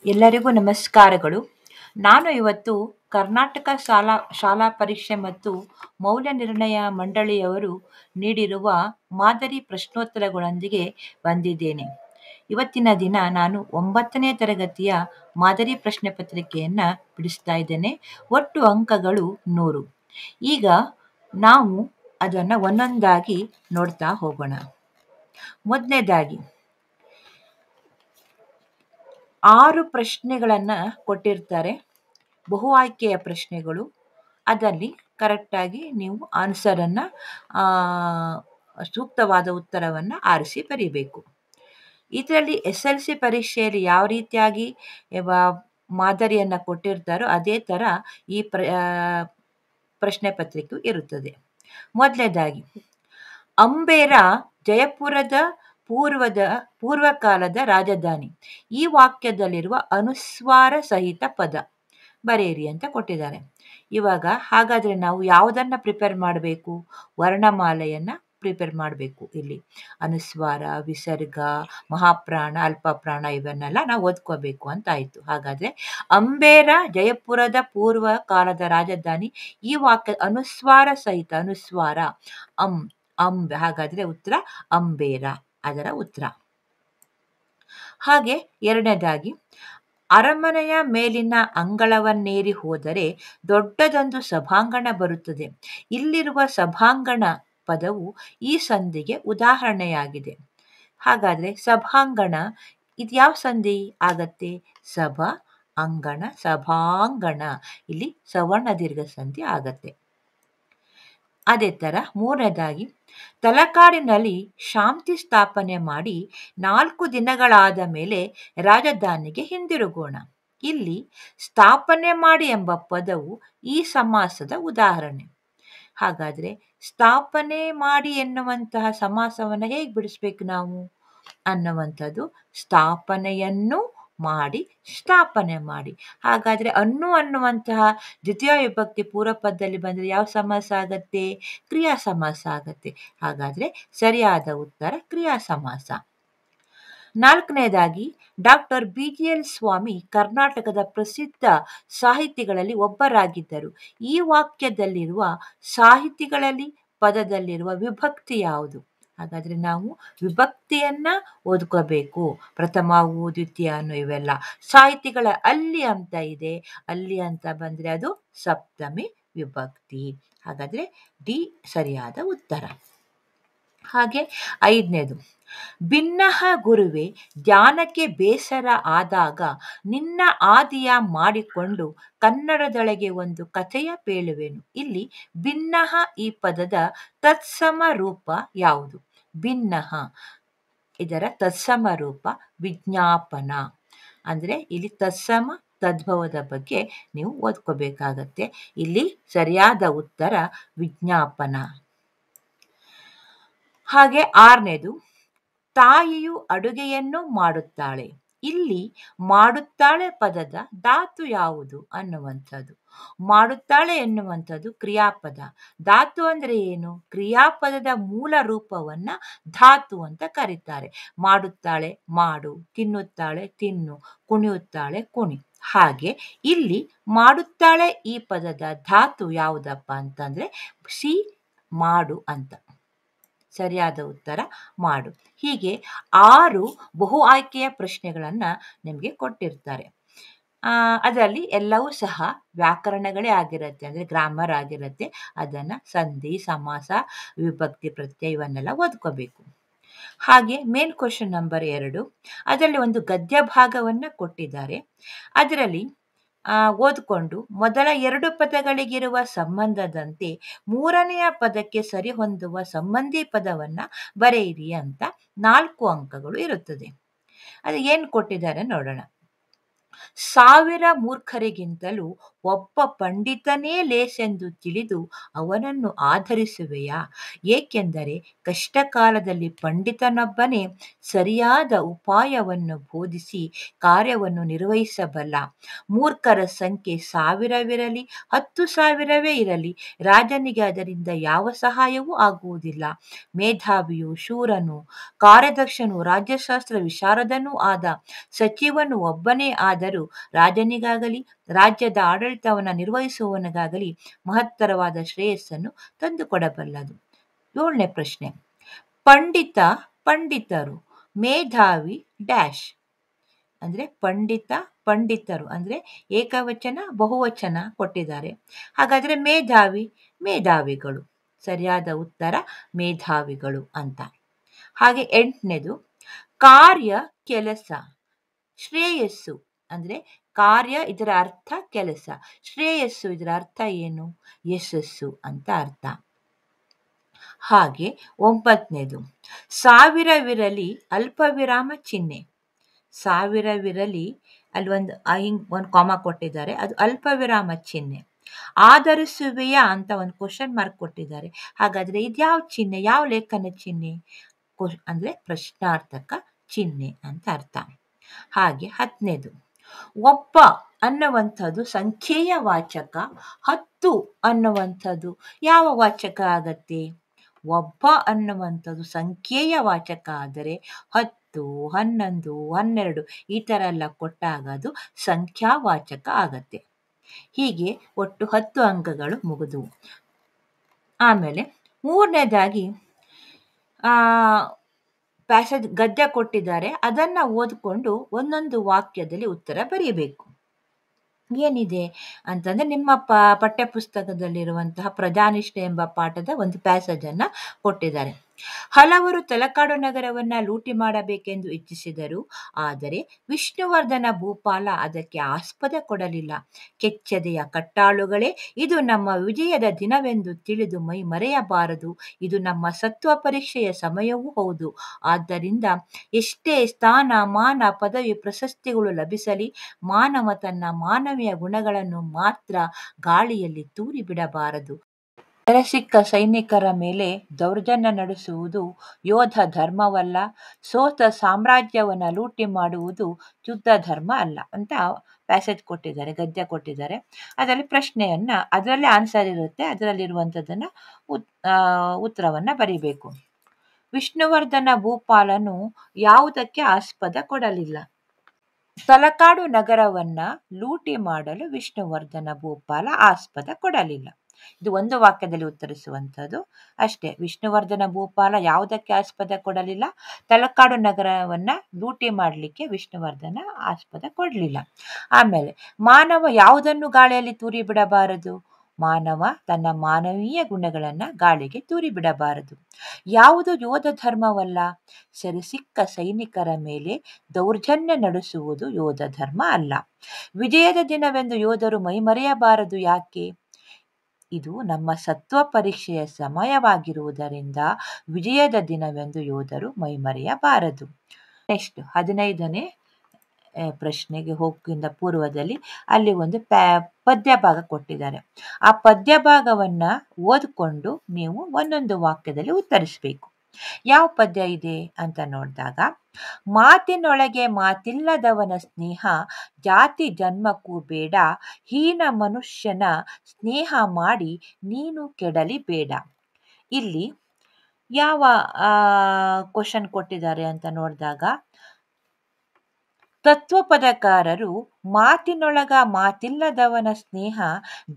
ಎಲ್ಲರಿಗೂ ನಮಸ್ಕಾರಗಳು. ನಾನು ಇವತ್ತು ಕರ್ನಾಟಕ ಶಾಲಾ ಪರೀಕ್ಷೆ ಮತ್ತು ಮೌಲ್ಯ ನಿರ್ಣಯ ಮಂಡಳಿಯವರು ನೀಡಿರುವ ಮಾದರಿ ಪ್ರಶ್ನೋತ್ತರಗಳೊಂದಿಗೆ ಬಂದಿದ್ದೇನೆ. ಇವತ್ತಿನ ದಿನ ನಾನು 9ನೇ ತರಗತಿಯ ಮಾದರಿ ಪ್ರಶ್ನೆ ಪತ್ರಿಕೆಯನ್ನು ಬಿಡಿಸ್ತಾ ಇದ್ದೇನೆ. ಒಟ್ಟು ಅಂಕಗಳು 100. ಈಗ ನಾವು ಅದನ್ನು ಒಂದೊಂದಾಗಿ ನೋಡ್ತಾ ಹೋಗೋಣ. ಮೊದಲನೇದಾಗಿ 6 ಪ್ರಶ್ನೆಗಳನ್ನು ಕೊಟ್ಟಿರ್ತಾರೆ, ಬಹು ಆಯ್ಕೆಯ ಪ್ರಶ್ನೆಗಳು. ಅದರಲ್ಲಿ ಕರೆಕ್ಟಾಗಿ ನೀವು ಆನ್ಸರನ್ನು, ಸೂಕ್ತವಾದ ಉತ್ತರವನ್ನು ಆರಿಸಿ ಬರೀಬೇಕು. ಇದರಲ್ಲಿ SLC ಪರೀಕ್ಷೆಯಲ್ಲಿ ಯಾವ ರೀತಿಯಾಗಿ ಮಾದರಿಯನ್ನು ಕೊಟ್ಟಿರ್ತಾರೋ ಅದೇ ಥರ ಈ ಪ್ರಶ್ನೆ ಪತ್ರಿಕೆ ಇರುತ್ತದೆ. ಮೊದಲನೇದಾಗಿ, ಅಂಬೇರ ಜಯಪುರದ ಪೂರ್ವಕಾಲದ ರಾಜಧಾನಿ. ಈ ವಾಕ್ಯದಲ್ಲಿರುವ ಅನುಸ್ವಾರ ಸಹಿತ ಪದ ಬರೆಯಿರಿ ಅಂತ ಕೊಟ್ಟಿದ್ದಾರೆ. ಇವಾಗ ಹಾಗಾದರೆ ನಾವು ಯಾವುದನ್ನು ಪ್ರಿಪೇರ್ ಮಾಡಬೇಕು? ವರ್ಣಮಾಲೆಯನ್ನು ಪ್ರಿಪೇರ್ ಮಾಡಬೇಕು. ಇಲ್ಲಿ ಅನುಸ್ವಾರ, ವಿಸರ್ಗ, ಮಹಾಪ್ರಾಣ, ಅಲ್ಪಪ್ರಾಣ ಇವನ್ನೆಲ್ಲ ನಾವು ಓದ್ಕೋಬೇಕು ಅಂತ ಆಯಿತು. ಹಾಗಾದರೆ ಅಂಬೇರ ಜಯಪುರದ ಪೂರ್ವ ಕಾಲದ ರಾಜಧಾನಿ. ಈ ವಾಕ್ಯ ಅನುಸ್ವಾರ ಸಹಿತ, ಅನುಸ್ವಾರ ಅಂಬೆ. ಹಾಗಾದರೆ ಉತ್ತರ ಅಂಬೇರ, ಅದರ ಉತ್ತರ. ಹಾಗೆ ಎರಡನೇದಾಗಿ, ಅರಮನೆಯ ಮೇಲಿನ ಅಂಗಳವನ್ನೇರಿ ಹೋದರೆ ದೊಡ್ಡದೊಂದು ಸಭಾಂಗಣ ಬರುತ್ತದೆ. ಇಲ್ಲಿರುವ ಸಭಾಂಗಣ ಪದವು ಈ ಸಂಧಿಗೆ ಉದಾಹರಣೆಯಾಗಿದೆ. ಹಾಗಾದರೆ ಸಭಾಂಗಣ ಇದು ಯಾವ ಸಂಧಿ ಆಗತ್ತೆ? ಸಭಾ ಅಂಗಣ, ಸಭಾಂಗಣ. ಇಲ್ಲಿ ಸವರ್ಣ ದೀರ್ಘ ಸಂಧಿ ಆಗತ್ತೆ. ಅದೇ ಥರ ಮೂರನೇದಾಗಿ, ತಲಕಾಡಿನಲ್ಲಿ ಶಾಂತಿ ಸ್ಥಾಪನೆ ಮಾಡಿ 4 ದಿನಗಳಾದ ಮೇಲೆ ರಾಜಧಾನಿಗೆ ಹಿಂದಿರುಗೋಣ. ಇಲ್ಲಿ ಸ್ಥಾಪನೆ ಮಾಡಿ ಎಂಬ ಪದವು ಈ ಸಮಾಸದ ಉದಾಹರಣೆ. ಹಾಗಾದರೆ ಸ್ಥಾಪನೆ ಮಾಡಿ ಎನ್ನುವಂತಹ ಸಮಾಸವನ್ನು ಹೇಗೆ ಬಿಡಿಸ್ಬೇಕು ನಾವು ಅನ್ನುವಂಥದ್ದು? ಸ್ಥಾಪನೆಯನ್ನು ಮಾಡಿ, ಸ್ಥಾಪನೆ ಮಾಡಿ. ಹಾಗಾದರೆ ಅನ್ನುವಂತಹ ದ್ವಿತೀಯ ವಿಭಕ್ತಿ ಪೂರ್ವ ಪದದಲ್ಲಿ ಬಂದರೆ ಯಾವ ಸಮಾಸ ಆಗತ್ತೆ? ಕ್ರಿಯಾ ಸಮಾಸ ಆಗತ್ತೆ. ಹಾಗಾದರೆ ಸರಿಯಾದ ಉತ್ತರ ಕ್ರಿಯಾ ಸಮಾಸ. ನಾಲ್ಕನೇದಾಗಿ, ಡಾಕ್ಟರ್ BGL ಸ್ವಾಮಿ ಕರ್ನಾಟಕದ ಪ್ರಸಿದ್ಧ ಸಾಹಿತಿಗಳಲ್ಲಿ ಒಬ್ಬರಾಗಿದ್ದರು. ಈ ವಾಕ್ಯದಲ್ಲಿರುವ ಸಾಹಿತಿಗಳಲ್ಲಿ ಪದದಲ್ಲಿರುವ ವಿಭಕ್ತಿ ಯಾವುದು? ಹಾಗಾದರೆ ನಾವು ವಿಭಕ್ತಿಯನ್ನು ಓದ್ಕೋಬೇಕು. ಪ್ರಥಮವು, ದ್ವಿತೀಯನು ಇವೆಲ್ಲ. ಸಾಹಿತಿಗಳ ಅಲ್ಲಿ ಅಂತ ಇದೆ, ಅಲ್ಲಿ ಅಂತ ಬಂದರೆ ಅದು ಸಪ್ತಮಿ ವಿಭಕ್ತಿ. ಹಾಗಾದರೆ ಡಿ ಸರಿಯಾದ ಉತ್ತರ. ಹಾಗೆ ಐದನೇದು, ಭಿನ್ನಹ ಗುರುವೆ ಧ್ಯಾನಕ್ಕೆ ಬೇಸರ ಆದಾಗ ನಿನ್ನ ಆದಿಯ ಮಾಡಿಕೊಂಡು ಕನ್ನಡದೊಳಗೆ ಒಂದು ಕಥೆಯ ಪೇಳುವೆನು. ಇಲ್ಲಿ ಭಿನ್ನಹ ಈ ಪದದ ತತ್ಸಮ ರೂಪ ಯಾವುದು? ಭಿನ್ನಹ ಇದರ ತತ್ಸಮ ರೂಪ ವಿಜ್ಞಾಪನ. ಅಂದರೆ ಇಲ್ಲಿ ತತ್ಸಮ ತದ್ಭವದ ಬಗ್ಗೆ ನೀವು ಓದ್ಕೋಬೇಕಾಗತ್ತೆ. ಇಲ್ಲಿ ಸರಿಯಾದ ಉತ್ತರ ವಿಜ್ಞಾಪನ. ಹಾಗೆ ಆರನೇದು, ತಾಯಿಯು ಅಡುಗೆಯನ್ನು ಮಾಡುತ್ತಾಳೆ. ಇಲ್ಲಿ ಮಾಡುತ್ತಾಳೆ ಪದದ ಧಾತು ಯಾವುದು ಅನ್ನುವಂಥದ್ದು. ಮಾಡುತ್ತಾಳೆ ಎನ್ನುವಂಥದ್ದು ಕ್ರಿಯಾಪದ. ಧಾತು ಅಂದರೆ ಏನು? ಕ್ರಿಯಾಪದದ ಮೂಲ ರೂಪವನ್ನು ಧಾತು ಅಂತ ಕರೀತಾರೆ. ಮಾಡುತ್ತಾಳೆ ಮಾಡು, ತಿನ್ನುತ್ತಾಳೆ ತಿನ್ನು, ಕುಣಿಯುತ್ತಾಳೆ ಕುಣಿ. ಹಾಗೆ ಇಲ್ಲಿ ಮಾಡುತ್ತಾಳೆ ಈ ಪದದ ಧಾತು ಯಾವುದಪ್ಪ ಅಂತಂದರೆ ಸಿ, ಮಾಡು ಅಂತ. ಸರಿಯಾದ ಉತ್ತರ ಮಾಡು. ಹೀಗೆ 6 ಬಹು ಆಯ್ಕೆಯ ಪ್ರಶ್ನೆಗಳನ್ನು ನಿಮಗೆ ಕೊಟ್ಟಿರ್ತಾರೆ. ಅದರಲ್ಲಿ ಎಲ್ಲವೂ ಸಹ ವ್ಯಾಕರಣಗಳೇ ಆಗಿರುತ್ತೆ, ಅಂದರೆ ಗ್ರಾಮರ್ ಆಗಿರುತ್ತೆ. ಅದನ್ನು ಸಂಧಿ, ಸಮಾಸ, ವಿಭಕ್ತಿ, ಪ್ರತ್ಯಯ ಇವನ್ನೆಲ್ಲ ಓದ್ಕೋಬೇಕು. ಹಾಗೆ ಮೇನ್ ಕ್ವೆಶ್ಚನ್ ನಂಬರ್ 2, ಅದರಲ್ಲಿ ಒಂದು ಗದ್ಯ ಭಾಗವನ್ನು ಕೊಟ್ಟಿದ್ದಾರೆ. ಅದರಲ್ಲಿ ಓದ್ಕೊಂಡು ಮೊದಲ 2 ಪದಗಳಿಗಿರುವ ಸಂಬಂಧದಂತೆ 3ನೆಯ ಪದಕ್ಕೆ ಸರಿಹೊಂದುವ ಸಂಬಂಧಿ ಪದವನ್ನು ಬರೆಯಿರಿ ಅಂತ 4 ಅಂಕಗಳು ಇರುತ್ತದೆ. ಅದು ಏನು ಕೊಟ್ಟಿದ್ದಾರೆ ನೋಡೋಣ. 1000 ಮೂರ್ಖರಿಗಿಂತಲೂ ಒಬ್ಬ ಪಂಡಿತನೇ ಲೇಸೆಂದು ತಿಳಿದು ಅವನನ್ನು ಆಧರಿಸುವೆಯಾ? ಏಕೆಂದರೆ ಕಷ್ಟಕಾಲದಲ್ಲಿ ಪಂಡಿತನೊಬ್ಬನೇ ಸರಿಯಾದ ಉಪಾಯವನ್ನು ಬೋಧಿಸಿ ಕಾರ್ಯವನ್ನು ನಿರ್ವಹಿಸಬಲ್ಲ. ಮೂರ್ಖರ ಸಂಖ್ಯೆ 1000ವಿರಲಿ 10,000ವೇ ಇರಲಿ, ರಾಜನಿಗೆ ಅದರಿಂದ ಯಾವ ಸಹಾಯವೂ ಆಗುವುದಿಲ್ಲ. ಮೇಧಾವಿಯೂ ಶೂರನೂ ಕಾರ್ಯದಕ್ಷನೂ ರಾಜ್ಯಶಾಸ್ತ್ರ ವಿಶಾರದನೂ ಆದ ಸಚಿವನು ಒಬ್ಬನೇ ಆದ ಆದರೂ ರಾಜನಿಗಾಗಲಿ ರಾಜ್ಯದ ಆಡಳಿತವನ್ನು ನಿರ್ವಹಿಸುವವನಿಗಾಗಲಿ ಮಹತ್ತರವಾದ ಶ್ರೇಯಸ್ಸನ್ನು ತಂದುಕೊಡಬಲ್ಲದು. 7ನೇ ಪ್ರಶ್ನೆ. ಪಂಡಿತ ಪಂಡಿತರು ಮೇಧಾವಿ ಡ್ಯಾಶ್. ಅಂದರೆ ಪಂಡಿತ ಪಂಡಿತರು ಅಂದರೆ ಏಕವಚನ ಬಹುವಚನ ಕೊಟ್ಟಿದ್ದಾರೆ. ಹಾಗಾದರೆ ಮೇಧಾವಿ ಮೇಧಾವಿಗಳು. ಸರಿಯಾದ ಉತ್ತರ ಮೇಧಾವಿಗಳು ಅಂತ. ಹಾಗೆ 8ನೇದು ಕಾರ್ಯ ಕೆಲಸ ಶ್ರೇಯಸ್ಸು. ಅಂದರೆ ಕಾರ್ಯ ಇದರ ಅರ್ಥ ಕೆಲಸ, ಶ್ರೇಯಸ್ಸು ಇದರ ಅರ್ಥ ಏನು? ಯಶಸ್ಸು ಅಂತ ಅರ್ಥ. ಹಾಗೆ 9ನೇದು ಸಾವಿರವಿರಲಿ ಅಲ್ಪವಿರಾಮ ಚಿಹ್ನೆ. ಸಾವಿರವಿರಲಿ ಅಲ್ಲಿ ಒಂದು ಕಾಮ ಕೊಟ್ಟಿದ್ದಾರೆ, ಅದು ಅಲ್ಪವಿರಾಮ ಚಿಹ್ನೆ. ಆಧರಿಸುವೆಯ ಅಂತ ಒಂದು ಕ್ವಶನ್ ಮಾರ್ಕ್ ಕೊಟ್ಟಿದ್ದಾರೆ. ಹಾಗಾದರೆ ಇದ್ಯಾವ ಚಿಹ್ನೆ, ಯಾವ ಲೇಖನ ಚಿಹ್ನೆ? ಅಂದರೆ ಪ್ರಶ್ನಾರ್ಥಕ ಚಿಹ್ನೆ ಅಂತ ಅರ್ಥ. ಹಾಗೆ 10ನೇದು ಒಬ್ಬ ಅನ್ನುವಂಥದ್ದು ಸಂಖ್ಯೆಯ ವಾಚಕ, 10 ಅನ್ನುವಂಥದ್ದು ಯಾವ ವಾಚಕ ಆಗತ್ತೆ? ಒಬ್ಬ ಅನ್ನುವಂಥದ್ದು ಸಂಖ್ಯೆಯ ವಾಚಕ ಆದರೆ 10, 11, 12 ಈ ಥರ ಎಲ್ಲ ಕೊಟ್ಟಾಗ ಅದು ಸಂಖ್ಯಾವಾಚಕ ಆಗತ್ತೆ. ಹೀಗೆ ಒಟ್ಟು 10 ಅಂಕಗಳು ಮುಗಿದವು. ಆಮೇಲೆ 3ನೇದಾಗಿ ಪ್ಯಾಸೇಜ್ ಗದ್ಯ ಕೊಟ್ಟಿದ್ದಾರೆ, ಅದನ್ನು ಓದಿಕೊಂಡು ಒಂದೊಂದು ವಾಕ್ಯದಲ್ಲಿ ಉತ್ತರ ಬರೀಬೇಕು. ಏನಿದೆ ಅಂತಂದರೆ ನಿಮ್ಮ ಪಠ್ಯಪುಸ್ತಕದಲ್ಲಿರುವಂತಹ ಪ್ರಜಾನಿಷ್ಠೆ ಎಂಬ ಪಾಠದ ಒಂದು ಪ್ಯಾಸೇಜನ್ನು ಕೊಟ್ಟಿದ್ದಾರೆ. ಹಲವರು ತಲಕಾಡು ನಗರವನ್ನು ಲೂಟಿ ಮಾಡಬೇಕೆಂದು ಇಚ್ಛಿಸಿದರು, ಆದರೆ ವಿಷ್ಣುವರ್ಧನ ಭೂಪಾಲ ಅದಕ್ಕೆ ಆಸ್ಪದ ಕೊಡಲಿಲ್ಲ. ಕೆಚ್ಚೆದೆಯ ಕಟ್ಟಾಳುಗಳೇ, ಇದು ನಮ್ಮ ವಿಜಯದ ದಿನವೆಂದು ತಿಳಿದು ಮೈ ಮರೆಯಬಾರದು. ಇದು ನಮ್ಮ ಸತ್ವ ಪರೀಕ್ಷೆಯ ಸಮಯವೂ ಹೌದು. ಆದ್ದರಿಂದ ಎಷ್ಟೇ ಸ್ಥಾನ ಮಾನ ಪದವಿ ಪ್ರಶಸ್ತಿಗಳು ಲಭಿಸಲಿ, ಮಾನವ ತನ್ನ ಮಾನವೀಯ ಗುಣಗಳನ್ನು ಮಾತ್ರ ಗಾಳಿಯಲ್ಲಿ ತೂರಿ ಬಿಡಬಾರದು. ಸಿಕ್ಕ ಸೈನಿಕರ ಮೇಲೆ ದೌರ್ಜನ್ಯ ನಡೆಸುವುದು ಯೋಧ ಧರ್ಮವಲ್ಲ, ಸೋತ ಸಾಮ್ರಾಜ್ಯವನ್ನು ಲೂಟಿ ಮಾಡುವುದು ಯುದ್ಧ ಧರ್ಮ ಅಲ್ಲ ಅಂತ ಪ್ಯಾಸೇಜ್ ಕೊಟ್ಟಿದ್ದಾರೆ, ಗದ್ಯ ಕೊಟ್ಟಿದ್ದಾರೆ. ಅದರಲ್ಲಿ ಪ್ರಶ್ನೆಯನ್ನು, ಅದರಲ್ಲಿ ಆನ್ಸರ್ ಇರುತ್ತೆ, ಅದರಲ್ಲಿರುವಂಥದ್ದನ್ನು ಉತ್ತರವನ್ನು ಬರೀಬೇಕು. ವಿಷ್ಣುವರ್ಧನ ಭೂಪಾಲನು ಯಾವುದಕ್ಕೆ ಆಸ್ಪದ ಕೊಡಲಿಲ್ಲ? ತಲಕಾಡು ನಗರವನ್ನು ಲೂಟಿ ಮಾಡಲು ವಿಷ್ಣುವರ್ಧನ ಭೂಪಾಲ ಆಸ್ಪದ ಕೊಡಲಿಲ್ಲ. ಇದು ಒಂದು ವಾಕ್ಯದಲ್ಲಿ ಉತ್ತರಿಸುವಂಥದ್ದು ಅಷ್ಟೇ. ವಿಷ್ಣುವರ್ಧನ ಭೂಪಾಲ ಯಾವುದಕ್ಕೆ ಆಸ್ಪದ ಕೊಡಲಿಲ್ಲ? ತಲಕಾಡು ನಗರವನ್ನು ಲೂಟಿ ಮಾಡಲಿಕ್ಕೆ ವಿಷ್ಣುವರ್ಧನ ಆಸ್ಪದ ಕೊಡಲಿಲ್ಲ. ಆಮೇಲೆ ಮಾನವ ಯಾವುದನ್ನು ಗಾಳಿಯಲ್ಲಿ ತೂರಿ ಬಿಡಬಾರದು? ಮಾನವ ತನ್ನ ಮಾನವೀಯ ಗುಣಗಳನ್ನು ಗಾಳಿಗೆ ತೂರಿ ಬಿಡಬಾರದು. ಯಾವುದು ಯೋಧ ಧರ್ಮವಲ್ಲ? ಸೆರೆಸಿಕ್ಕ ಸೈನಿಕರ ಮೇಲೆ ದೌರ್ಜನ್ಯ ನಡೆಸುವುದು ಯೋಧ ಧರ್ಮ ಅಲ್ಲ. ವಿಜಯದ ದಿನವೆಂದು ಯೋಧರು ಮೈಮರೆಯಬಾರದು. ಯಾಕೆ? ಇದು ನಮ್ಮ ಸತ್ವ ಪರೀಕ್ಷೆಯ ಸಮಯವಾಗಿರುವುದರಿಂದ ವಿಜಯದ ದಿನವೆಂದು ಯೋಧರು ಮೈಮರೆಯಬಾರದು. ನೆಕ್ಸ್ಟ್ 15ನೇ ಪ್ರಶ್ನೆಗೆ ಹೋಗೋಕ್ಕಿಂತ ಪೂರ್ವದಲ್ಲಿ ಅಲ್ಲಿ ಒಂದು ಪದ್ಯ ಭಾಗ ಕೊಟ್ಟಿದ್ದಾರೆ. ಆ ಪದ್ಯ ಭಾಗವನ್ನು ಓದಿಕೊಂಡು ನೀವು ಒಂದೊಂದು ವಾಕ್ಯದಲ್ಲಿ ಉತ್ತರಿಸಬೇಕು. ಯಾವ ಪದ್ಯ ಇದೆ ಅಂತ ನೋಡಿದಾಗ, ಮಾತಿನೊಳಗೆ ಮಾತಿಲ್ಲದವನ ಸ್ನೇಹ ಜಾತಿ ಜನ್ಮಕ್ಕೂ ಬೇಡ, ಹೀನ ಮನುಷ್ಯನ ಸ್ನೇಹ ಮಾಡಿ ನೀನು ಕೆಡಲಿ ಬೇಡ. ಇಲ್ಲಿ ಯಾವ ಕ್ವಶನ್ ಕೊಟ್ಟಿದ್ದಾರೆ ಅಂತ ನೋಡಿದಾಗ, ತತ್ವಪದಕಾರರು ಮಾತಿನೊಳಗ ಮಾತಿಲ್ಲದವನ ಸ್ನೇಹ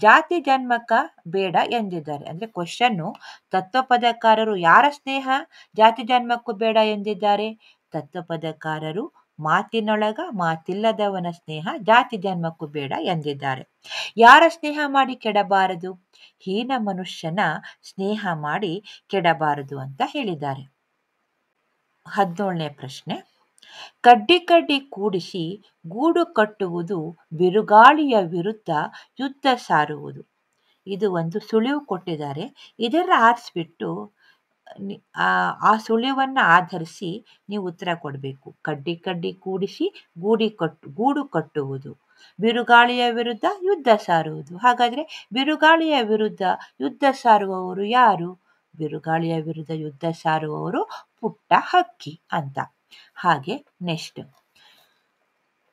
ಜಾತಿ ಜನ್ಮಕ್ಕ ಬೇಡ ಎಂದಿದ್ದಾರೆ. ಅಂದರೆ ಕ್ವಶನ್ನು, ತತ್ವಪದಕಾರರು ಯಾರ ಸ್ನೇಹ ಜಾತಿ ಜನ್ಮಕ್ಕೂ ಬೇಡ ಎಂದಿದ್ದಾರೆ? ತತ್ವಪದಕಾರರು ಮಾತಿನೊಳಗ ಮಾತಿಲ್ಲದವನ ಸ್ನೇಹ ಜಾತಿ ಜನ್ಮಕ್ಕೂ ಬೇಡ ಎಂದಿದ್ದಾರೆ. ಯಾರ ಸ್ನೇಹ ಮಾಡಿ ಕೆಡಬಾರದು? ಹೀನ ಮನುಷ್ಯನ ಸ್ನೇಹ ಮಾಡಿ ಕೆಡಬಾರದು ಅಂತ ಹೇಳಿದ್ದಾರೆ. 17ನೇ ಪ್ರಶ್ನೆ. ಕಡ್ಡಿ ಕಡ್ಡಿ ಕೂಡಿಸಿ ಗೂಡು ಕಟ್ಟುವುದು, ಬಿರುಗಾಳಿಯ ವಿರುದ್ಧ ಯುದ್ಧ ಸಾರುವುದು. ಇದು ಒಂದು ಸುಳಿವು ಕೊಟ್ಟಿದ್ದಾರೆ. ಇದೆಲ್ಲ ಆರಿಸ್ಬಿಟ್ಟು ಆ ಸುಳಿವನ್ನು ಆಧರಿಸಿ ನೀವು ಉತ್ತರ ಕೊಡಬೇಕು. ಕಡ್ಡಿ ಕಡ್ಡಿ ಕೂಡಿಸಿ ಗೂಡು ಕಟ್ಟುವುದು, ಬಿರುಗಾಳಿಯ ವಿರುದ್ಧ ಯುದ್ಧ ಸಾರುವುದು. ಹಾಗಾದರೆ ಬಿರುಗಾಳಿಯ ವಿರುದ್ಧ ಯುದ್ಧ ಸಾರುವವರು ಯಾರು? ಬಿರುಗಾಳಿಯ ವಿರುದ್ಧ ಯುದ್ಧ ಸಾರುವವರು ಪುಟ್ಟ ಹಕ್ಕಿ ಅಂತ. ಹಾಗೆ ನೆಕ್ಸ್ಟ್,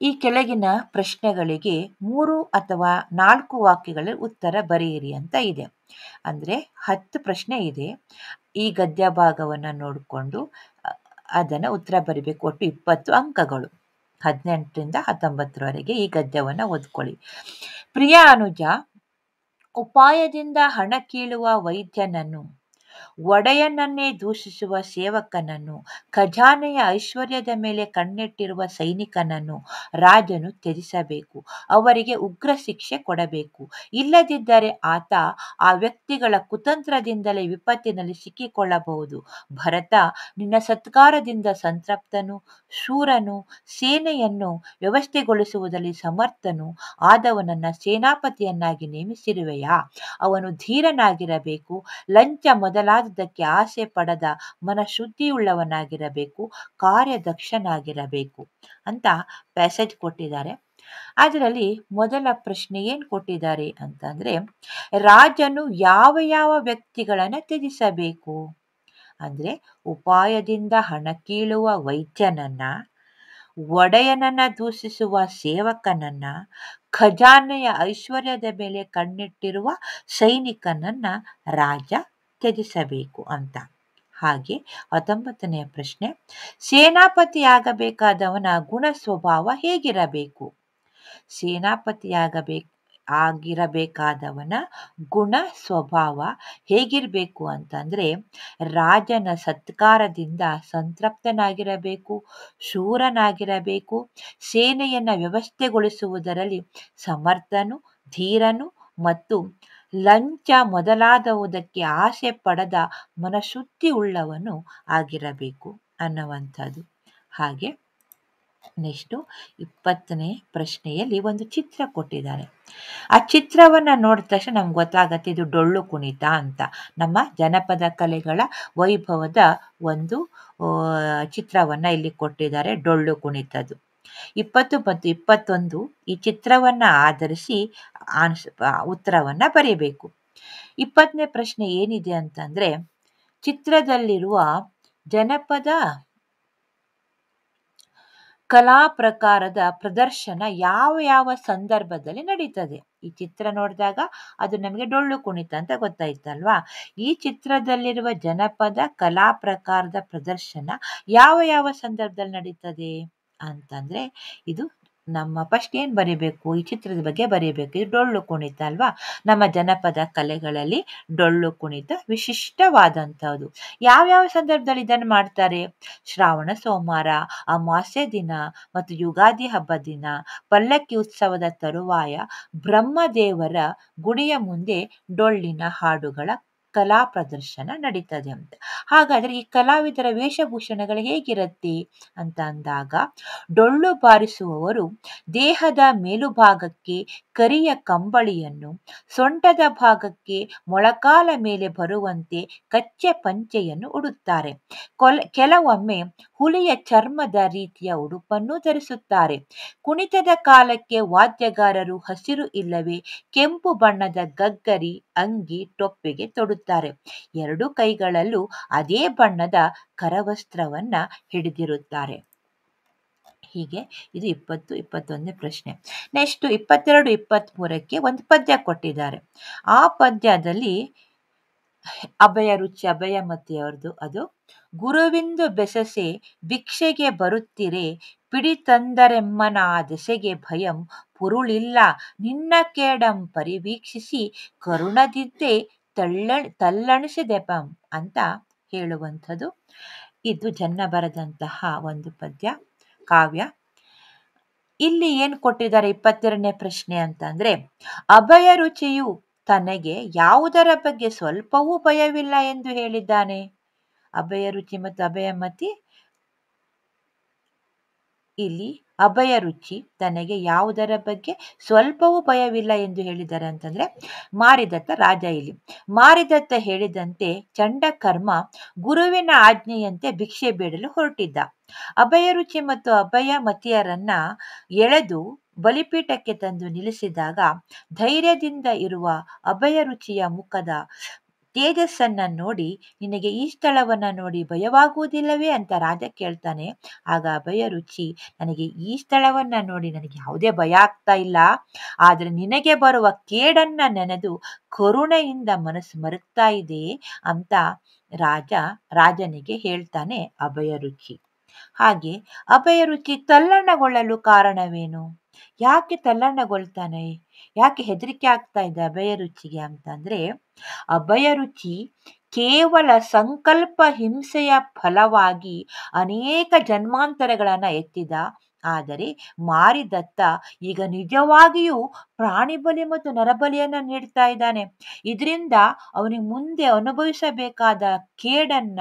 ಈ ಕೆಳಗಿನ ಪ್ರಶ್ನೆಗಳಿಗೆ 3 ಅಥವಾ 4 ವಾಕ್ಯಗಳಲ್ಲಿ ಉತ್ತರ ಬರೆಯಿರಿ ಅಂತ ಇದೆ. ಅಂದರೆ 10 ಪ್ರಶ್ನೆ ಇದೆ. ಈ ಗದ್ಯ ಭಾಗವನ್ನು ನೋಡಿಕೊಂಡು ಅದನ್ನು ಉತ್ತರ ಬರೀಬೇಕು. ಒಟ್ಟು 20 ಅಂಕಗಳು. 18ರಿಂದ 19ರವರೆಗೆ ಈ ಗದ್ಯವನ್ನು ಓದ್ಕೊಳ್ಳಿ. ಪ್ರಿಯ ಅನುಜ, ಉಪಾಯದಿಂದ ಹಣ ಕೀಳುವ ವೈದ್ಯನನ್ನು, ಒಡೆಯನನ್ನೇ ದೂಷಿಸುವ ಸೇವಕನನ್ನು, ಖಜಾನೆಯ ಐಶ್ವರ್ಯದ ಮೇಲೆ ಕಣ್ಣಿಟ್ಟಿರುವ ಸೈನಿಕನನ್ನು ರಾಜನು ತ್ಯಜಿಸಬೇಕು. ಅವರಿಗೆ ಉಗ್ರ ಶಿಕ್ಷೆ ಕೊಡಬೇಕು. ಇಲ್ಲದಿದ್ದರೆ ಆತ ಆ ವ್ಯಕ್ತಿಗಳ ಕುತಂತ್ರದಿಂದಲೇ ವಿಪತ್ತಿನಲ್ಲಿ ಸಿಕ್ಕಿಕೊಳ್ಳಬಹುದು. ಭರತ, ನಿನ್ನ ಸತ್ಕಾರದಿಂದ ಸಂತೃಪ್ತನು, ಶೂರನು, ಸೇನೆಯನ್ನು ವ್ಯವಸ್ಥೆಗೊಳಿಸುವುದರಲ್ಲಿ ಸಮರ್ಥನು ಆದವನನ್ನ ಸೇನಾಪತಿಯನ್ನಾಗಿ ನೇಮಿಸಿರುವೆಯಾ? ಅವನು ಧೀರನಾಗಿರಬೇಕು, ಲಂಚ ಮೊದಲಾದದ್ದಕ್ಕೆ ಆಸೆ ಪಡದ ಮನಶುದ್ಧಿಯುಳ್ಳವನಾಗಿರಬೇಕು, ಕಾರ್ಯದಕ್ಷನಾಗಿರಬೇಕು ಅಂತ ಪ್ಯಾಸೇಜ್ ಕೊಟ್ಟಿದ್ದಾರೆ. ಅದರಲ್ಲಿ ಮೊದಲ ಪ್ರಶ್ನೆ ಏನು ಕೊಟ್ಟಿದ್ದಾರೆ ಅಂತಂದ್ರೆ, ರಾಜನು ಯಾವ ಯಾವ ವ್ಯಕ್ತಿಗಳನ್ನ ತ್ಯಜಿಸಬೇಕು ಅಂದ್ರೆ, ಉಪಾಯದಿಂದ ಹಣ ಕೀಳುವ ವೈದ್ಯನನ್ನ, ಒಡೆಯನನ್ನ ದೂಷಿಸುವ ಸೇವಕನನ್ನ, ಖಜಾನೆಯ ಐಶ್ವರ್ಯದ ಮೇಲೆ ಕಣ್ಣಿಟ್ಟಿರುವ ಸೈನಿಕನನ್ನ ರಾಜ ತ್ಯಜಿಸಬೇಕು ಅಂತ. ಹಾಗೆ 19ನೇ ಪ್ರಶ್ನೆ, ಸೇನಾಪತಿಯಾಗಬೇಕಾದವನ ಗುಣ ಸ್ವಭಾವ ಹೇಗಿರಬೇಕು? ಆಗಿರಬೇಕಾದವನ ಗುಣ ಸ್ವಭಾವ ಹೇಗಿರಬೇಕು ಅಂತಂದ್ರೆ, ರಾಜನ ಸತ್ಕಾರದಿಂದ ಸಂತೃಪ್ತನಾಗಿರಬೇಕು, ಶೂರನಾಗಿರಬೇಕು, ಸೇನೆಯನ್ನ ವ್ಯವಸ್ಥೆಗೊಳಿಸುವುದರಲ್ಲಿ ಸಮರ್ಥನು, ಧೀರನು ಮತ್ತು ಲಂಚ ಮೊದಲಾದವುದಕ್ಕೆ ಆಸೆ ಪಡದ ಮನಶುದ್ಧಿ ಉಳ್ಳವನು ಆಗಿರಬೇಕು ಅನ್ನುವಂಥದ್ದು. ಹಾಗೆ ನೆಕ್ಸ್ಟು 20ನೇ ಪ್ರಶ್ನೆಯಲ್ಲಿ ಒಂದು ಚಿತ್ರ ಕೊಟ್ಟಿದ್ದಾರೆ. ಆ ಚಿತ್ರವನ್ನು ನೋಡಿದ ತಕ್ಷಣ ನಮ್ಗೆ ಗೊತ್ತಾಗತ್ತೆ ಇದು ಡೊಳ್ಳು ಕುಣಿತ ಅಂತ. ನಮ್ಮ ಜನಪದ ಕಲೆಗಳ ವೈಭವದ ಒಂದು ಚಿತ್ರವನ್ನು ಇಲ್ಲಿ ಕೊಟ್ಟಿದ್ದಾರೆ, ಡೊಳ್ಳು ಕುಣಿತದ್ದು. 20 ಮತ್ತು 21 ಈ ಚಿತ್ರವನ್ನು ಆಧರಿಸಿ ಉತ್ತರವನ್ನು ಬರೀಬೇಕು. 20ನೇ ಪ್ರಶ್ನೆ ಏನಿದೆ ಅಂತಂದ್ರೆ, ಚಿತ್ರದಲ್ಲಿರುವ ಜನಪದ ಕಲಾ ಪ್ರಕಾರದ ಪ್ರದರ್ಶನ ಯಾವ ಯಾವ ಸಂದರ್ಭದಲ್ಲಿ ನಡೀತದೆ? ಈ ಚಿತ್ರ ನೋಡಿದಾಗ ಅದು ನಮಗೆ ಡೊಳ್ಳು ಕುಣಿತ ಅಂತ ಗೊತ್ತಾಯ್ತಲ್ವಾ? ಈ ಚಿತ್ರದಲ್ಲಿರುವ ಜನಪದ ಕಲಾ ಪ್ರಕಾರದ ಪ್ರದರ್ಶನ ಯಾವ ಯಾವ ಸಂದರ್ಭದಲ್ಲಿ ನಡೀತದೆ ಅಂತಂದ್ರೆ, ಇದು ನಮ್ಮ ಫಸ್ಟ್ ಏನು ಬರೀಬೇಕು, ಈ ಚಿತ್ರದ ಬಗ್ಗೆ ಬರೀಬೇಕು. ಇದು ಡೊಳ್ಳು ಕುಣಿತ ಅಲ್ವಾ? ನಮ್ಮ ಜನಪದ ಕಲೆಗಳಲ್ಲಿ ಡೊಳ್ಳು ಕುಣಿತ ವಿಶಿಷ್ಟವಾದಂಥದ್ದು. ಯಾವ್ಯಾವ ಸಂದರ್ಭದಲ್ಲಿ ಇದನ್ನು ಮಾಡ್ತಾರೆ? ಶ್ರಾವಣ ಸೋಮವಾರ, ಅಮಾವಾಸ್ಯೆ ದಿನ ಮತ್ತು ಯುಗಾದಿ ಹಬ್ಬದ ದಿನ, ಪಲ್ಲಕ್ಕಿ ಉತ್ಸವದ ತರುವಾಯ, ಬ್ರಹ್ಮದೇವರ ಗುಡಿಯ ಮುಂದೆ ಡೊಳ್ಳಿನ ಹಾಡುಗಳ ಕಲಾ ಪ್ರದರ್ಶನ ನಡೀತದೆ ಅಂತ. ಹಾಗಾದ್ರೆ ಈ ಕಲಾವಿದರ ವೇಷಭೂಷಣಗಳು ಹೇಗಿರುತ್ತೆ ಅಂತ ಅಂದಾಗ, ಡೊಳ್ಳು ಬಾರಿಸುವವರು ದೇಹದ ಮೇಲುಭಾಗಕ್ಕೆ ಕರಿಯ ಕಂಬಳಿಯನ್ನು, ಸೊಂಟದ ಭಾಗಕ್ಕೆ ಮೊಳಕಾಲ ಮೇಲೆ ಬರುವಂತೆ ಕಚ್ಚೆ ಪಂಚೆಯನ್ನು ಉಡುತ್ತಾರೆ. ಕೆಲವೊಮ್ಮೆ ಹುಲಿಯ ಚರ್ಮದ ರೀತಿಯ ಉಡುಪನ್ನು ಧರಿಸುತ್ತಾರೆ. ಕುಣಿತದ ಕಾಲಕ್ಕೆ ವಾದ್ಯಗಾರರು ಹಸಿರು ಇಲ್ಲವೇ ಕೆಂಪು ಬಣ್ಣದ ಗಗ್ಗರಿ, ಅಂಗಿ, ಟೊಪ್ಪಿಗೆ ತೊಡುತ್ತಾರೆ. ಎರಡು ಕೈಗಳಲ್ಲೂ ಅದೇ ಬಣ್ಣದ ಕರವಸ್ತ್ರವನ್ನ ಹಿಡಿದಿರುತ್ತಾರೆ. ಹೀಗೆ ಇದು 20, 21ನೇ ಪ್ರಶ್ನೆ. ನೆಕ್ಸ್ಟ್ 22, 23ಕ್ಕೆ ಒಂದು ಪದ್ಯ ಕೊಟ್ಟಿದ್ದಾರೆ. ಆ ಪದ್ಯದಲ್ಲಿ ಅಭಯ ರುಚಿ, ಅಭಯಮತಿಯವ್ರದ್ದು ಅದು. ಗುರುವಿಂದು ಬೆಸಸೆ ಭಿಕ್ಷೆಗೆ ಬರುತ್ತಿರೆ, ಪಿಡಿತಂದರೆಮ್ಮನ ದೆಸೆಗೆ ಭಯಂ ಪುರುಳಿಲ್ಲ, ನಿನ್ನ ಕೇಡಂ ಪರಿವೀಕ್ಷಿಸಿ ಕರುಣದಿದ್ದೆ ತಲ್ಲಣಿಸಿದೆಪಂ ಅಂತ ಹೇಳುವಂಥದ್ದು. ಇದು ಜನ್ನ ಬರೆದಂತಹ ಒಂದು ಪದ್ಯ ಕಾವ್ಯ. ಇಲ್ಲಿ ಏನು ಕೊಟ್ಟಿದ್ದಾರೆ 22ನೇ ಪ್ರಶ್ನೆ ಅಂತಂದ್ರೆ, ಅಭಯ ರುಚಿಯು ತನಗೆ ಯಾವುದರ ಬಗ್ಗೆ ಸ್ವಲ್ಪವೂ ಭಯವಿಲ್ಲ ಎಂದು ಹೇಳಿದ್ದಾನೆ? ಅಭಯ ರುಚಿ ಮತ್ತು ಅಭಯಮತಿ, ಇಲ್ಲಿ ಅಭಯ ರುಚಿ ತನಗೆ ಯಾವುದರ ಬಗ್ಗೆ ಸ್ವಲ್ಪವೂ ಭಯವಿಲ್ಲ ಎಂದು ಹೇಳಿದ್ದಾರೆ ಅಂತಂದ್ರೆ, ಮಾರಿದತ್ತ ರಾಜ. ಇಲ್ಲಿ ಮಾರಿದತ್ತ ಹೇಳಿದಂತೆ ಚಂಡಕರ್ಮ ಗುರುವಿನ ಆಜ್ಞೆಯಂತೆ ಭಿಕ್ಷೆ ಬೇಡಲು ಹೊರಟಿದ್ದ. ಅಭಯ ರುಚಿ ಮತ್ತು ಅಭಯಮತಿಯರನ್ನ ಎಳೆದು ಬಲಿಪೀಠಕ್ಕೆ ತಂದು ನಿಲ್ಲಿಸಿದಾಗ ಧೈರ್ಯದಿಂದ ಇರುವ ಅಭಯ ರುಚಿಯ ಮುಖದ ತೇಜಸ್ಸನ್ನ ನೋಡಿ, ನಿನಗೆ ಈ ಸ್ಥಳವನ್ನ ನೋಡಿ ಭಯವಾಗುವುದಿಲ್ಲವೇ ಅಂತ ರಾಜ ಕೇಳ್ತಾನೆ. ಆಗ ಅಭಯ ರುಚಿ, ನನಗೆ ಈ ಸ್ಥಳವನ್ನ ನೋಡಿ ನನಗೆ ಯಾವುದೇ ಭಯ ಆಗ್ತಾ ಇಲ್ಲ, ಆದರೆ ನಿನಗೆ ಬರುವ ಕೇಡನ್ನ ನೆನೆದು ಕರುಣೆಯಿಂದ ಮನಸ್ಸು ಮರುಗ್ತಾ ಇದೆ ಅಂತ ರಾಜನಿಗೆ ಹೇಳ್ತಾನೆ ಅಭಯ ರುಚಿ. ಹಾಗೆ ಅಭಯ ರುಚಿ ತಲ್ಲಣಗೊಳ್ಳಲು ಕಾರಣವೇನು? ಯಾಕೆ ತಲ್ಲಣಗೊಳ್ತಾನೆ? ಯಾಕೆ ಹೆದರಿಕೆ ಆಗ್ತಾ ಇದೆ ಅಭಯ ರುಚಿಗೆ ಅಂತಂದ್ರೆ, ಅಭಯ ರುಚಿ ಕೇವಲ ಸಂಕಲ್ಪ ಹಿಂಸೆಯ ಫಲವಾಗಿ ಅನೇಕ ಜನ್ಮಾಂತರಗಳನ್ನ ಎತ್ತಿದ. ಆದರೆ ಮಾರಿದತ್ತ ಈಗ ನಿಜವಾಗಿಯೂ ಪ್ರಾಣಿ ಬಲಿ ಮತ್ತು ನರಬಲಿಯನ್ನ ನೀಡ್ತಾ ಇದ್ದಾನೆ. ಇದರಿಂದ ಅವನಿಗೆ ಮುಂದೆ ಅನುಭವಿಸಬೇಕಾದ ಕೇಡನ್ನ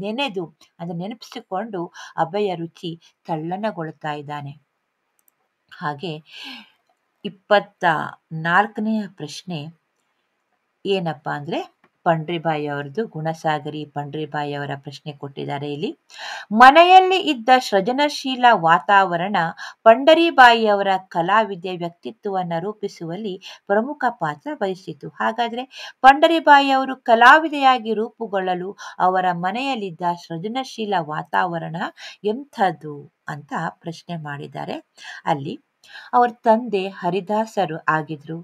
ನೆನೆದು ಅದನ್ನ ನೆನಪಿಸಿಕೊಂಡು ಅಭಯ ರುಚಿ ತಲ್ಲಣಗೊಳ್ತಾ ಇದ್ದಾನೆ. ಹಾಗೆ 24ನೆಯ ಪ್ರಶ್ನೆ ಏನಪ್ಪಾ ಅಂದ್ರೆ, ಪಂಡ್ರಿಬಾಯಿ ಅವರದು ಗುಣಸಾಗರಿ ಪಂಡ್ರಿಬಾಯಿ ಅವರ ಪ್ರಶ್ನೆ ಕೊಟ್ಟಿದ್ದಾರೆ ಇಲ್ಲಿ. ಮನೆಯಲ್ಲಿ ಇದ್ದ ಸೃಜನಶೀಲ ವಾತಾವರಣ ಪಂಡರೀಬಾಯಿಯವರ ಕಲಾವಿದೆ ವ್ಯಕ್ತಿತ್ವವನ್ನು ರೂಪಿಸುವಲ್ಲಿ ಪ್ರಮುಖ ಪಾತ್ರ ವಹಿಸಿತು. ಹಾಗಾದ್ರೆ ಪಂಡರೀಬಾಯಿಯವರು ಕಲಾವಿದೆಯಾಗಿ ರೂಪುಗೊಳ್ಳಲು ಅವರ ಮನೆಯಲ್ಲಿದ್ದ ಸೃಜನಶೀಲ ವಾತಾವರಣ ಎಂಥದ್ದು ಅಂತ ಪ್ರಶ್ನೆ ಮಾಡಿದ್ದಾರೆ. ಅಲ್ಲಿ ಅವ್ರ ತಂದೆ ಹರಿದಾಸರು ಆಗಿದ್ರು,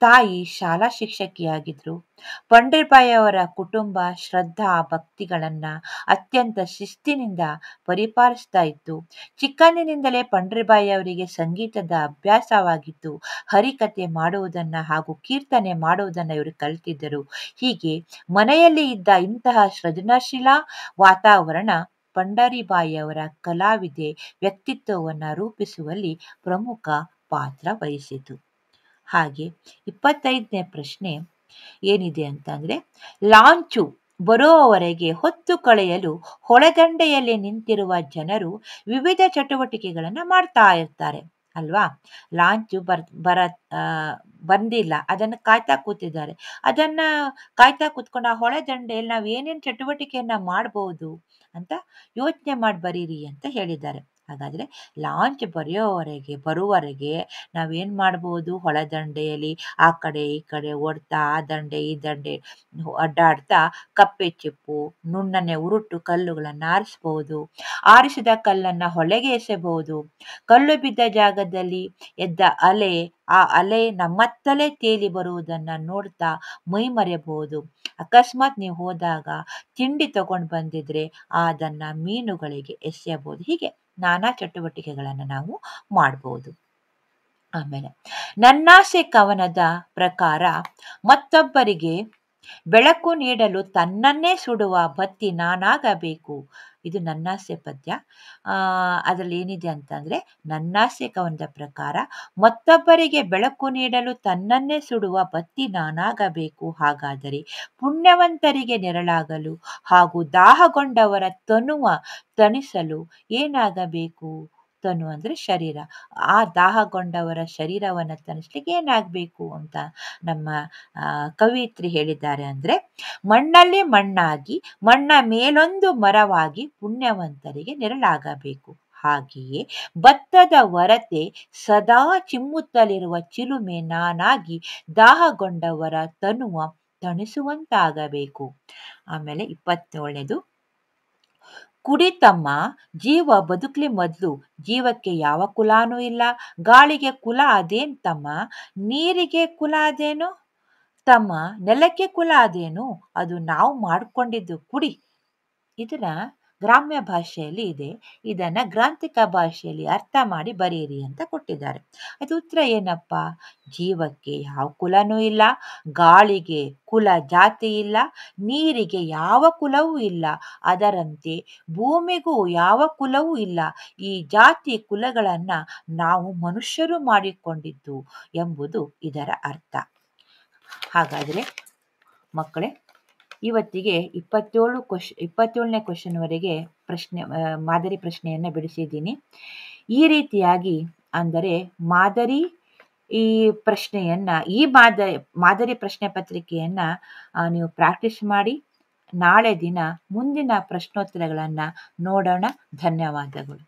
ತಾಯಿ ಶಾಲಾ ಶಿಕ್ಷಕಿಯಾಗಿದ್ರು. ಪಂಡ್ರಿಬಾಯಿಯವರ ಕುಟುಂಬ ಶ್ರದ್ಧಾ ಭಕ್ತಿಗಳನ್ನ ಅತ್ಯಂತ ಶಿಸ್ತಿನಿಂದ ಪರಿಪಾಲಿಸ್ತಾ ಇತ್ತು. ಚಿಕ್ಕಂದಿನಿಂದಲೇ ಪಂಡ್ರಿಬಾಯಿಯವರಿಗೆ ಸಂಗೀತದ ಅಭ್ಯಾಸವಾಗಿತ್ತು. ಹರಿಕತೆ ಮಾಡುವುದನ್ನ ಹಾಗೂ ಕೀರ್ತನೆ ಮಾಡುವುದನ್ನ ಇವರು ಕಲಿತಿದ್ದರು. ಹೀಗೆ ಮನೆಯಲ್ಲಿ ಇದ್ದ ಇಂತಹ ಸೃಜನಶೀಲ ವಾತಾವರಣ ಪಂಡರೀಬಾಯಿಯವರ ಕಲಾವಿದೆ ವ್ಯಕ್ತಿತ್ವವನ್ನು ರೂಪಿಸುವಲ್ಲಿ ಪ್ರಮುಖ ಪಾತ್ರ ವಹಿಸಿತು. ಹಾಗೆ 25ನೇ ಪ್ರಶ್ನೆ ಏನಿದೆ ಅಂತಂದ್ರೆ, ಲಾಂಚು ಬರುವವರೆಗೆ ಹೊತ್ತು ಕಳೆಯಲು ಹೊಳೆದಂಡೆಯಲ್ಲಿ ನಿಂತಿರುವ ಜನರು ವಿವಿಧ ಚಟುವಟಿಕೆಗಳನ್ನು ಮಾಡ್ತಾ ಇರ್ತಾರೆ ಅಲ್ವಾ. ಲಾಂಚು ಬಂದಿಲ್ಲ, ಅದನ್ನು ಕಾಯ್ತಾ ಕೂತಿದ್ದಾರೆ. ಅದನ್ನ ಕಾಯ್ತಾ ಕೂತ್ಕೊಂಡು ಆ ಹೊಳೆ ದಂಡೆಯಲ್ಲಿ ನಾವು ಏನೇನು ಚಟುವಟಿಕೆಯನ್ನ ಮಾಡಬಹುದು ಅಂತ ಯೋಚನೆ ಮಾಡಿ ಬರೀರಿ ಅಂತ ಹೇಳಿದ್ದಾರೆ. ಹಾಗಾದ್ರೆ ಲಾಂಚ್ ಬರುವವರೆಗೆ ನಾವೇನ್ ಮಾಡ್ಬೋದು? ಹೊಳೆ ದಂಡೆಯಲ್ಲಿ ಆ ಕಡೆ ಈ ಕಡೆ ಓಡ್ತಾ, ಆ ದಂಡೆ ಈ ದಂಡೆ ಅಡ್ಡಾಡ್ತಾ ಕಪ್ಪೆ ಚಿಪ್ಪು, ನುಣ್ಣನೆ ಉರುಟು ಕಲ್ಲುಗಳನ್ನ ಆರಿಸಬಹುದು. ಆರಿಸಿದ ಕಲ್ಲನ್ನ ಹೊಳೆಗೆ ಎಸೆಬಹುದು. ಕಲ್ಲು ಬಿದ್ದ ಜಾಗದಲ್ಲಿ ಎದ್ದ ಆ ಅಲೆ ನಮ್ಮತ್ತಲೇ ತೇಲಿ ಬರುವುದನ್ನ ನೋಡ್ತಾ ಮೈ ಮರೆಯಬಹುದು. ಅಕಸ್ಮಾತ್ ನೀವು ಹೋದಾಗ ತಿಂಡಿ ತಗೊಂಡು ಬಂದಿದ್ರೆ ಅದನ್ನ ಮೀನುಗಳಿಗೆ ಎಸೆಯಬಹುದು. ಹೀಗೆ ನಾನಾ ಚಟುವಟಿಕೆಗಳನ್ನು ನಾವು ಮಾಡಬಹುದು. ಆಮೇಲೆ ನನ್ನಾಸೆ ಕವನದ ಪ್ರಕಾರ ಮತ್ತೊಬ್ಬರಿಗೆ ಬೆಳಕು ನೀಡಲು ತನ್ನನ್ನೇ ಸುಡುವ ಬತ್ತಿ ನಾನಾಗಬೇಕು. ಇದು ನನ್ನಾಸೆ ಪದ್ಯ. ಅದರಲ್ಲಿ ಏನಿದೆ ಅಂತಂದ್ರೆ, ನನ್ನಾಸೆ ಕವನದ ಪ್ರಕಾರ ಮತ್ತೊಬ್ಬರಿಗೆ ಬೆಳಕು ನೀಡಲು ತನ್ನನ್ನೇ ಸುಡುವ ಬತ್ತಿ ನಾನಾಗಬೇಕು. ಹಾಗಾದರೆ ಪುಣ್ಯವಂತರಿಗೆ ನೆರಳಾಗಲು ಹಾಗೂ ದಾಹಗೊಂಡವರ ತಣಿಸಲು ಏನಾಗಬೇಕು? ತನು ಅಂದ್ರೆ ಶರೀರ. ಆ ದಾಹಗೊಂಡವರ ಶರೀರವನ್ನು ತಣಿಸ್ಲಿಕ್ಕೆ ಏನಾಗಬೇಕು ಅಂತ ನಮ್ಮ ಕವಿಯಿತ್ರಿ ಹೇಳಿದ್ದಾರೆ. ಅಂದ್ರೆ ಮಣ್ಣಲ್ಲಿ ಮಣ್ಣಾಗಿ ಮಣ್ಣ ಮೇಲೊಂದು ಮರವಾಗಿ ಪುಣ್ಯವಂತರಿಗೆ ನೆರಳಾಗಬೇಕು. ಹಾಗೆಯೇ ಭತ್ತದ ಹೊರತೆ ಸದಾ ಚಿಮ್ಮುತ್ತಲಿರುವ ಚಿಲುಮೆ ನಾನಾಗಿ ದಾಹಗೊಂಡವರ ತಣಿಸುವಂತಾಗಬೇಕು. ಆಮೇಲೆ 27ನೇದು, ಕುಡಿತಮ್ಮ ಜೀವ ಬದುಕ್ಲಿ ಮೊದ್ಲು, ಜೀವಕ್ಕೆ ಯಾವ ಕುಲಾನೂ ಇಲ್ಲ. ಗಾಳಿಗೆ ಕುಲ ಅದೇನ್ ತಮ್ಮ, ನೀರಿಗೆ ಕುಲ ಅದೇನು ತಮ್ಮ, ನೆಲಕ್ಕೆ ಕುಲ ಅದೇನು, ಅದು ನಾವು ಮಾಡ್ಕೊಂಡಿದ್ದು ಕುಡಿ. ಇದನ್ನ ಗ್ರಾಮ್ಯ ಭಾಷೆಯಲ್ಲಿ ಇದೆ. ಇದನ್ನ ಗ್ರಾಂಥಿಕ ಭಾಷೆಯಲ್ಲಿ ಅರ್ಥ ಮಾಡಿ ಬರೆಯಿರಿ ಅಂತ ಕೊಟ್ಟಿದ್ದಾರೆ. ಅದು ಉತ್ತರ ಏನಪ್ಪ? ಜೀವಕ್ಕೆ ಯಾವ ಕುಲನೂ ಇಲ್ಲ, ಗಾಳಿಗೆ ಕುಲ ಜಾತಿ ಇಲ್ಲ, ನೀರಿಗೆ ಯಾವ ಕುಲವೂ ಇಲ್ಲ, ಅದರಂತೆ ಭೂಮಿಗೂ ಯಾವ ಕುಲವೂ ಇಲ್ಲ. ಈ ಜಾತಿ ಕುಲಗಳನ್ನ ನಾವು ಮನುಷ್ಯರು ಮಾಡಿಕೊಂಡಿದ್ದು ಎಂಬುದು ಇದರ ಅರ್ಥ. ಹಾಗಾದರೆ ಮಕ್ಕಳೇ, ಇವತ್ತಿಗೆ 27ನೇ ಕ್ವಶನ್ವರೆಗೆ ಮಾದರಿ ಪ್ರಶ್ನೆಯನ್ನು ಬಿಡಿಸಿದ್ದೀನಿ. ಈ ರೀತಿಯಾಗಿ ಅಂದರೆ ಈ ಮಾದರಿ ಪ್ರಶ್ನೆ ಪತ್ರಿಕೆಯನ್ನ ನೀವು ಪ್ರಾಕ್ಟೀಸ್ ಮಾಡಿ. ನಾಳೆ ದಿನ ಮುಂದಿನ ಪ್ರಶ್ನೋತ್ತರಗಳನ್ನು ನೋಡೋಣ. ಧನ್ಯವಾದಗಳು.